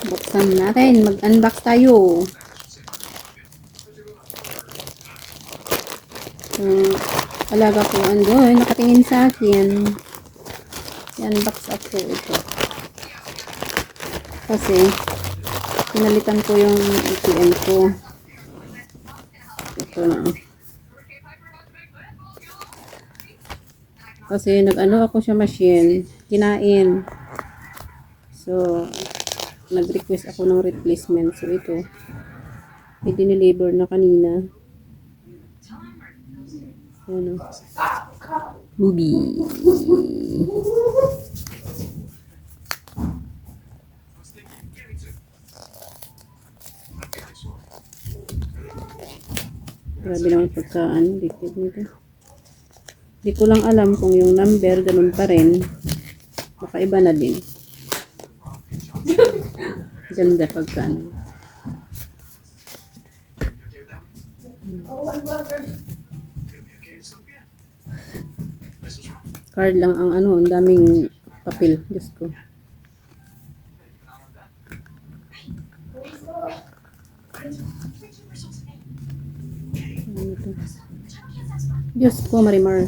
Buksan natin. Mag-unbox tayo. Alaga ko andun. Nakatingin sa akin. I-unbox ako ito. Kasi, pinalitan ko yung ATM ko. Ito na. Kasi nag-ano ako sa machine. Kinain. So, nag-request ako ng replacement. So, ito. I-deliver na kanina. Ano? Ruby. Grabe naman pagkaan. Liquid nito. Di ko lang alam kung yung number ganun pa rin. Baka iba na din. Ganda pagkaan. Card lang ang ano, ang daming papel. Diyos ko. Ano to? Diyos ko, Marimar.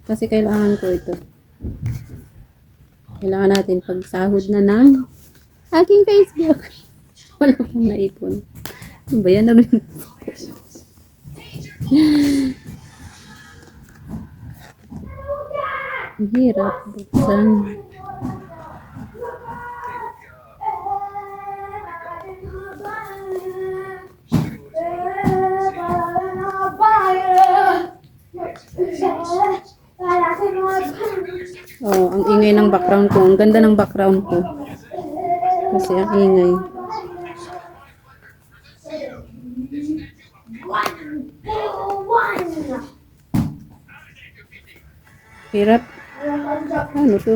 Kasi kailangan ko ito. Kailangan natin pagsahod na ng aking Facebook. Wala pong naipon. Ano ba yan? Ang hirap buksan. Oh, ang ingay ng background ko. Ang ganda ng background ko. Kasi ang ingay. Hirap. Ano to?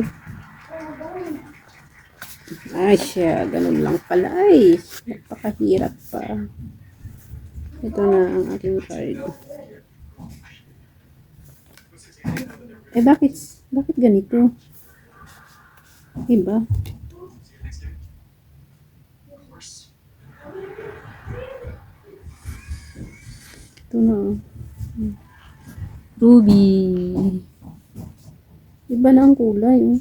Ay siya, ganun lang pala. Ay, napakahirap pa. Ito na ang aking card. Eh, bakit ganito? Diba? Ito na. Ruby. Iba na ang kulay. Oh.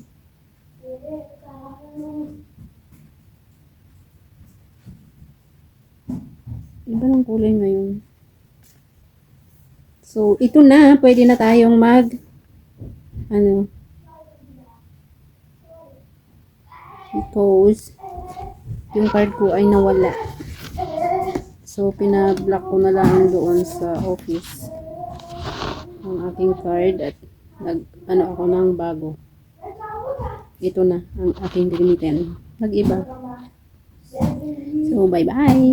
Iba na ang kulay ngayon. So, ito na. Pwede na tayong because yung card ko ay nawala. So, pinablock ko na lang doon sa office ang aking card at ako ng bago. Ito na ang aking gamitin. Nag-iba. So, bye-bye!